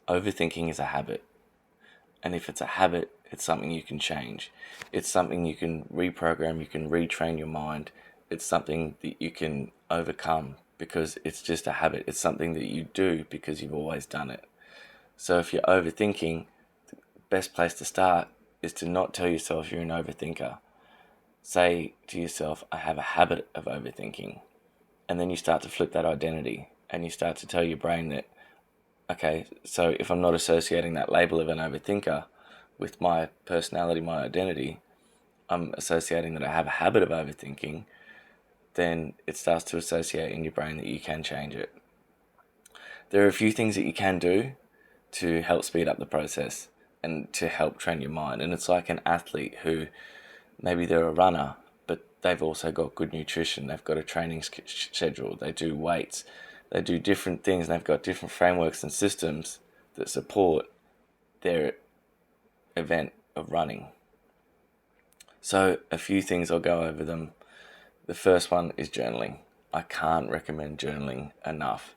Overthinking is a habit. And if it's a habit, it's something you can change. It's something you can reprogram, you can retrain your mind. It's something that you can overcome because it's just a habit. It's something that you do because you've always done it. So if you're overthinking, the best place to start is to not tell yourself you're an overthinker. Say to yourself, I have a habit of overthinking. And then you start to flip that identity and you start to tell your brain that, okay, so if I'm not associating that label of an overthinker with my personality, my identity, I'm associating that I have a habit of overthinking, then it starts to associate in your brain that you can change it. There are a few things that you can do to help speed up the process and to help train your mind. And it's like an athlete who maybe they're a runner, but they've also got good nutrition. They've got a training schedule. They do weights. They do different things. And they've got different frameworks and systems that support their event of running. So a few things, I'll go over them. The first one is journaling. I can't recommend journaling enough.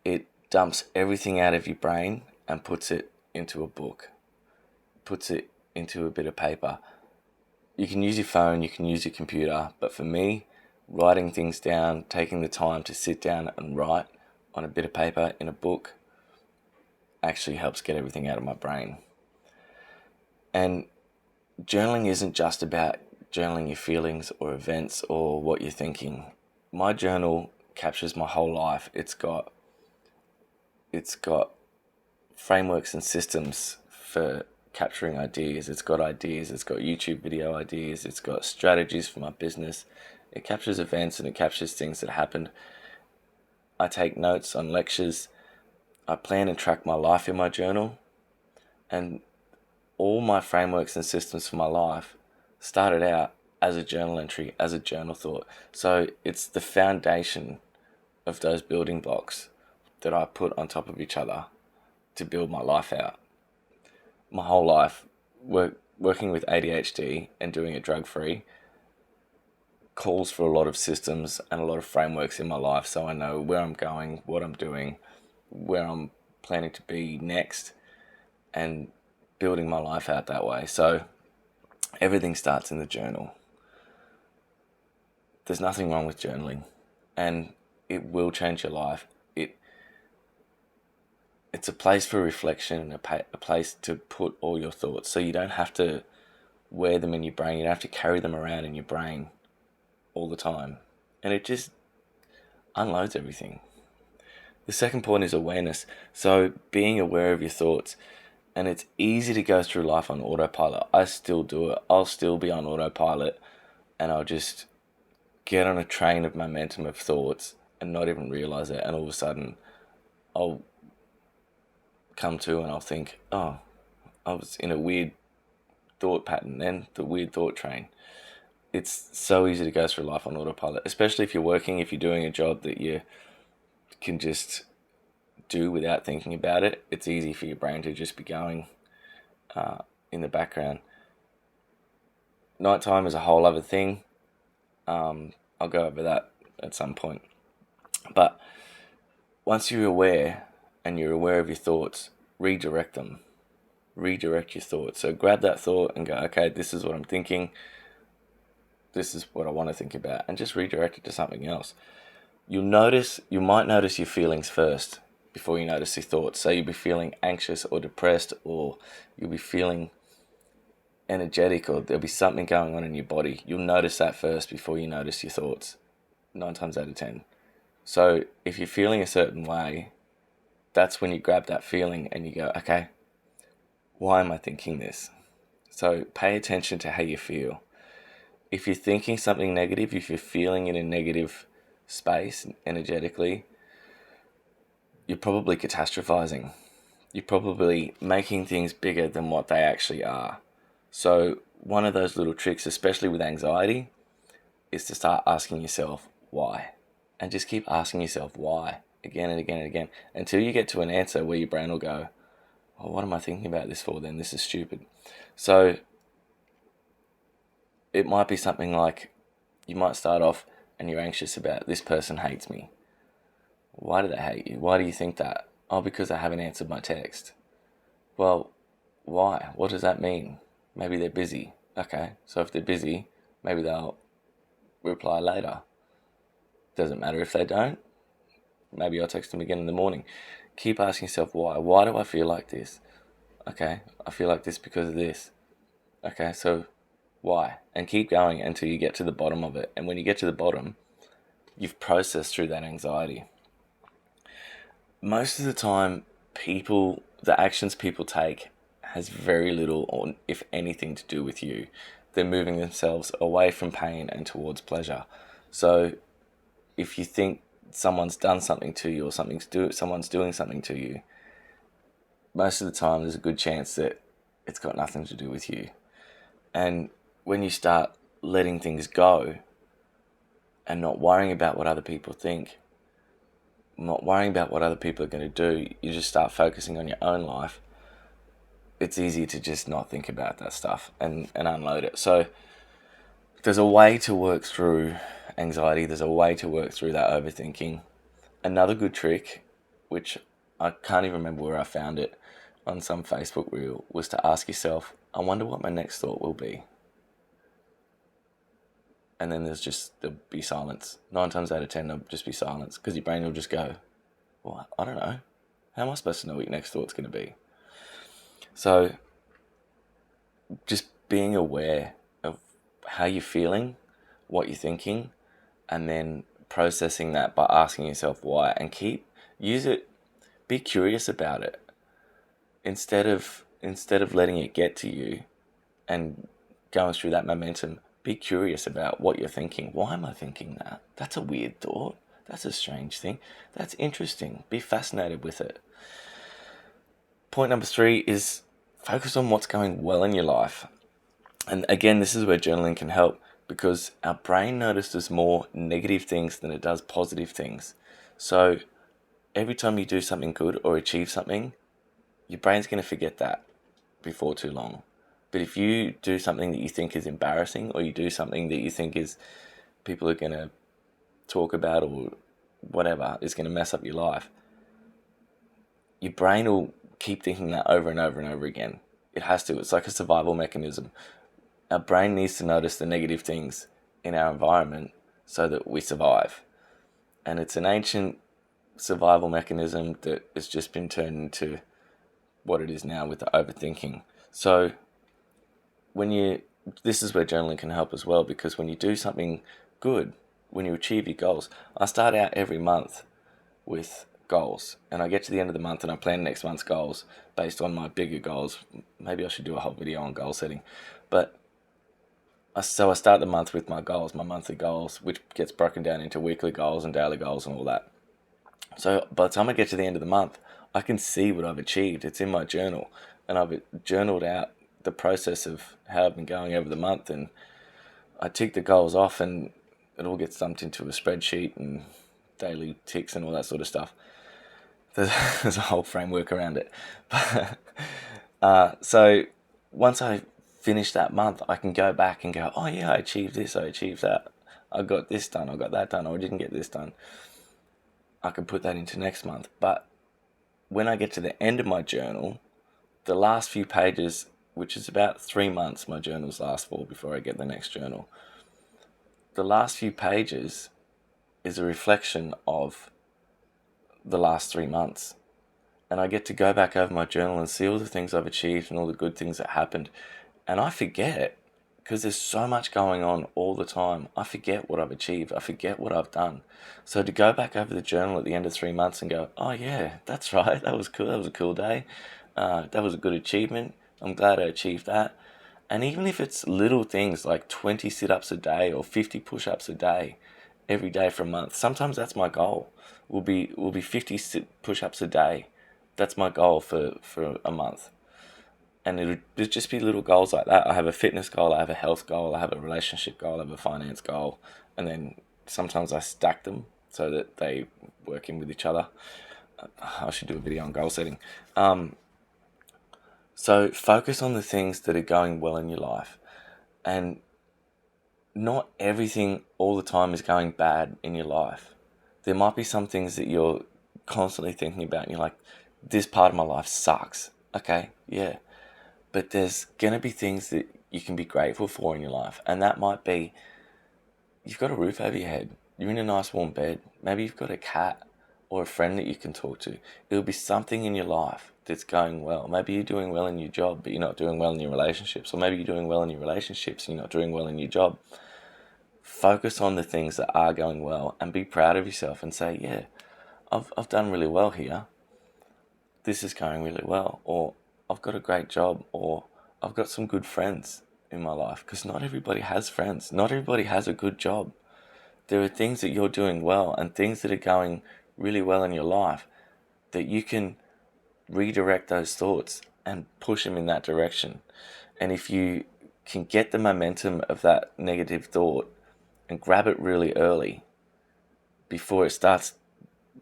It dumps everything out of your brain and puts it into a book, puts it into a bit of paper. You can use your phone, you can use your computer, but for me, writing things down, taking the time to sit down and write on a bit of paper in a book actually helps get everything out of my brain. And journaling isn't just about journaling your feelings or events or what you're thinking. My journal captures my whole life. It's got frameworks and systems for capturing ideas. It's got ideas, it's got YouTube video ideas, it's got strategies for my business. It captures events and it captures things that happened. I take notes on lectures. I plan and track my life in my journal. And all my frameworks and systems for my life started out as a journal entry, as a journal thought. So it's the foundation of those building blocks that I put on top of each other to build my life out. My whole life, working with ADHD and doing it drug-free, calls for a lot of systems and a lot of frameworks in my life, so I know where I'm going, what I'm doing, where I'm planning to be next, and building my life out that way. So everything starts in the journal. There's nothing wrong with journaling, and it will change your life. It's a place for reflection and a place to put all your thoughts, so you don't have to wear them in your brain. You don't have to carry them around in your brain all the time, and it just unloads everything. The second point is awareness. So being aware of your thoughts. And it's easy to go through life on autopilot. I still do it. I'll still be on autopilot and I'll just get on a train of momentum of thoughts and not even realize it. And all of a sudden I'll come to and I'll think, oh, I was in a weird thought pattern then, the weird thought train. It's so easy to go through life on autopilot, especially if you're working, if you're doing a job that you can just do without thinking about it. It's easy for your brain to just be going in the background. Nighttime is a whole other thing. I'll go over that at some point. But once you're aware and you're aware of your thoughts, redirect them. Redirect your thoughts. So grab that thought and go, okay, this is what I'm thinking. This is what I want to think about, and just redirect it to something else. You might notice your feelings first before you notice your thoughts. So you'll be feeling anxious or depressed, or you'll be feeling energetic, or there'll be something going on in your body. You'll notice that first before you notice your thoughts, 9 times out of 10. So if you're feeling a certain way, that's when you grab that feeling and you go, okay, why am I thinking this? So pay attention to how you feel. If you're thinking something negative, if you're feeling in a negative space energetically, you're probably catastrophizing. You're probably making things bigger than what they actually are. So one of those little tricks, especially with anxiety, is to start asking yourself why. And just keep asking yourself why again and again and again until you get to an answer where your brain will go, oh, what am I thinking about this for then? This is stupid. So it might be something like, you might start off and you're anxious about, this person hates me. Why do they hate you? Why do you think that? Oh, because I haven't answered my text. Well, why? What does that mean? Maybe they're busy. Okay, so if they're busy, maybe they'll reply later. Doesn't matter if they don't. Maybe I'll text them again in the morning. Keep asking yourself why. Why do I feel like this? Okay, I feel like this because of this. Okay, so why? And keep going until you get to the bottom of it. And when you get to the bottom, you've processed through that anxiety. Most of the time, the actions people take has very little or if anything to do with you. They're moving themselves away from pain and towards pleasure. So if you think someone's done something to you or someone's doing something to you, most of the time there's a good chance that it's got nothing to do with you. And when you start letting things go and not worrying about what other people think, not worrying about what other people are going to do, you just start focusing on your own life, it's easy to just not think about that stuff and unload it. So there's a way to work through anxiety. There's a way to work through that overthinking. Another good trick, which I can't even remember where I found it, on some Facebook reel, was to ask yourself, I wonder what my next thought will be. And then there'll be silence. 9 times out of 10, there'll just be silence because your brain will just go, well, I don't know. How am I supposed to know what your next thought's going to be? So just being aware of how you're feeling, what you're thinking, and then processing that by asking yourself why, and be curious about it. Instead of letting it get to you and going through that momentum, be curious about what you're thinking. Why am I thinking that? That's a weird thought. That's a strange thing. That's interesting. Be fascinated with it. Point number 3 is focus on what's going well in your life. And again, this is where journaling can help, because our brain notices more negative things than it does positive things. So every time you do something good or achieve something, your brain's going to forget that before too long. But if you do something that you think is embarrassing, or you do something that you think is people are going to talk about, or whatever is going to mess up your life, your brain will keep thinking that over and over and over again. It has to. It's like a survival mechanism. Our brain needs to notice the negative things in our environment so that we survive. And it's an ancient survival mechanism that has just been turned into what it is now with the overthinking. So this is where journaling can help as well, because when you do something good, when you achieve your goals, I start out every month with goals, and I get to the end of the month and I plan next month's goals based on my bigger goals. Maybe I should do a whole video on goal setting, but so I start the month with my goals, my monthly goals, which gets broken down into weekly goals and daily goals and all that. So by the time I get to the end of the month, I can see what I've achieved. It's in my journal, and I've journaled out the process of how I've been going over the month, and I tick the goals off, and it all gets dumped into a spreadsheet and daily ticks and all that sort of stuff. There's a whole framework around it. So once I finish that month, I can go back and go, oh yeah, I achieved this, I achieved that, I got this done, I got that done, or I didn't get this done. I can put that into next month. But when I get to the end of my journal, the last few pages, which is about 3 months my journals last for before I get the next journal, the last few pages is a reflection of the last 3 months. And I get to go back over my journal and see all the things I've achieved and all the good things that happened. And I forget, because there's so much going on all the time. I forget what I've achieved. I forget what I've done. So to go back over the journal at the end of 3 months and go, oh yeah, that's right, that was cool. That was a cool day. That was a good achievement. I'm glad I achieved that. And even if it's little things like 20 sit-ups a day or 50 push-ups a day, every day for a month. Sometimes that's my goal. Will be 50 push-ups a day. That's my goal for a month. And it'll just be little goals like that. I have a fitness goal, I have a health goal, I have a relationship goal, I have a finance goal. And then sometimes I stack them so that they work in with each other. I should do a video on goal setting. So focus on the things that are going well in your life. And not everything all the time is going bad in your life. There might be some things that you're constantly thinking about, and you're like, this part of my life sucks. Okay, yeah. But there's going to be things that you can be grateful for in your life. And that might be, you've got a roof over your head. You're in a nice warm bed. Maybe you've got a cat or a friend that you can talk to. It'll be something in your life that's going well. Maybe you're doing well in your job, but you're not doing well in your relationships. Or maybe you're doing well in your relationships and you're not doing well in your job. Focus on the things that are going well and be proud of yourself and say, yeah, I've done really well here. This is going really well. Or I've got a great job. Or I've got some good friends in my life. Because not everybody has friends. Not everybody has a good job. There are things that you're doing well and things that are going really well in your life that you can redirect those thoughts and push them in that direction. And if you can get the momentum of that negative thought and grab it really early before it starts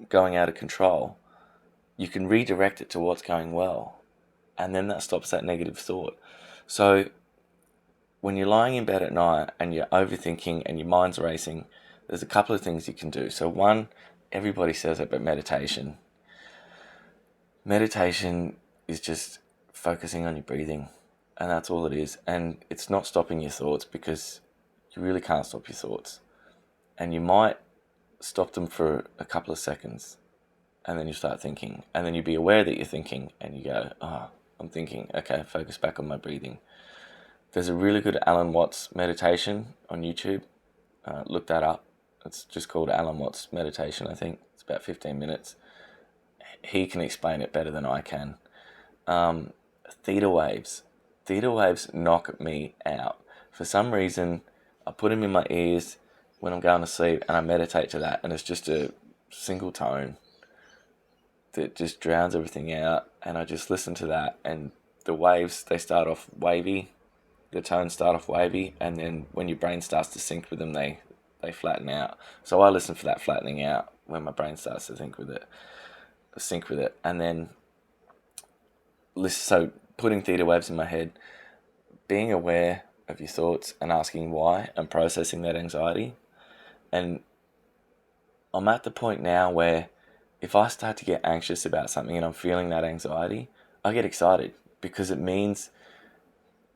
going out of control, you can redirect it to what's going well. And then that stops that negative thought. So when you're lying in bed at night and you're overthinking and your mind's racing, there's a couple of things you can do. So one, everybody says it, but meditation. Meditation is just focusing on your breathing, and that's all it is. And it's not stopping your thoughts, because you really can't stop your thoughts. And you might stop them for a couple of seconds, and then you start thinking, and then you be aware that you're thinking, and you go, oh, I'm thinking, okay, focus back on my breathing. There's a really good Alan Watts meditation on YouTube. Look that up. It's just called Alan Watts meditation, I think. It's about 15 minutes. He can explain it better than I can. Theta waves. Theta waves knock me out. For some reason, I put them in my ears when I'm going to sleep, and I meditate to that, and it's just a single tone that just drowns everything out, and I just listen to that, and the waves, they start off wavy, the tones start off wavy, and then when your brain starts to sync with them, they flatten out. So I listen for that flattening out when my brain starts to sync with it, and then listen. So putting theta waves in my head, being aware of your thoughts and asking why, and processing that anxiety. And I'm at the point now where if I start to get anxious about something and I'm feeling that anxiety, I get excited, because it means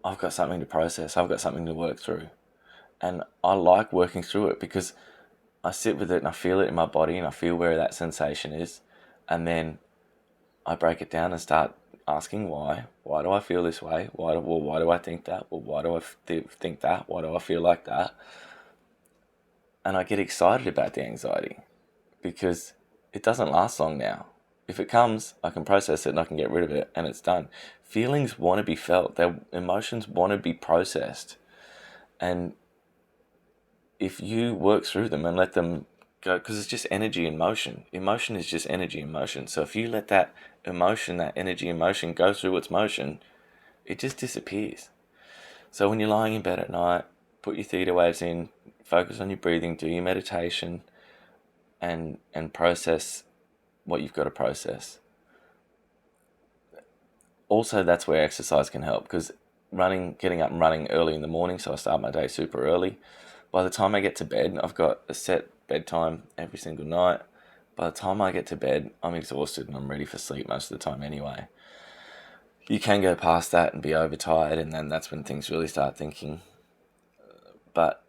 I've got something to process, I've got something to work through. And I like working through it, because I sit with it and I feel it in my body and I feel where that sensation is. And then I break it down and start asking why. Why do I feel this way? Why do I think that? Well, why do I think that? Why do I feel like that? And I get excited about the anxiety, because it doesn't last long now. If it comes, I can process it and I can get rid of it, and it's done. Feelings want to be felt. Their emotions want to be processed. And if you work through them and let them go, because it's just energy in motion. Emotion is just energy in motion. So if you let that emotion, that energy in motion, go through its motion, it just disappears. So when you're lying in bed at night, put your theta waves in, focus on your breathing, do your meditation, and process what you've got to process. Also, that's where exercise can help, because getting up and running early in the morning, so I start my day super early. By the time I get to bed, I've got a set bedtime every single night. By the time I get to bed, I'm exhausted and I'm ready for sleep most of the time anyway. You can go past that and be overtired, and then that's when things really start thinking. But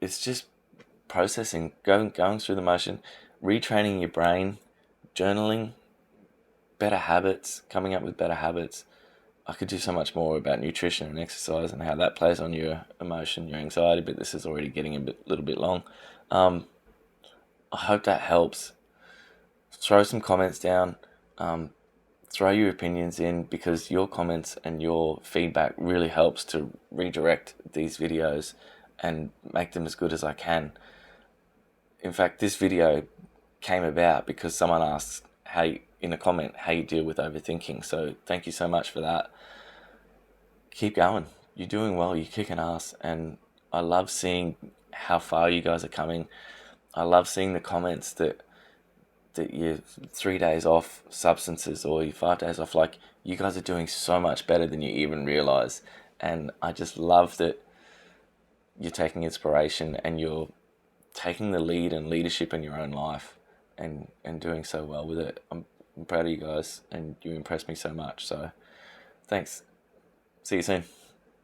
it's just processing, going through the motion, retraining your brain, journaling, better habits, coming up with better habits. I could do so much more about nutrition and exercise and how that plays on your emotion, your anxiety, but this is already getting a little bit long. I hope that helps. Throw some comments down. Throw your opinions in, because your comments and your feedback really helps to redirect these videos and make them as good as I can. In fact, this video came about because someone asked in a comment how you deal with overthinking. So thank you so much for that. Keep going. You're doing well. You're kicking ass, and I love seeing how far you guys are coming. I love seeing the comments that you're 3 days off substances, or you're 5 days off. Like, you guys are doing so much better than you even realize. And I just love that you're taking inspiration and you're taking the lead and leadership in your own life. and doing so well with it. I'm proud of you guys, and you impressed me so much. So thanks. See you soon.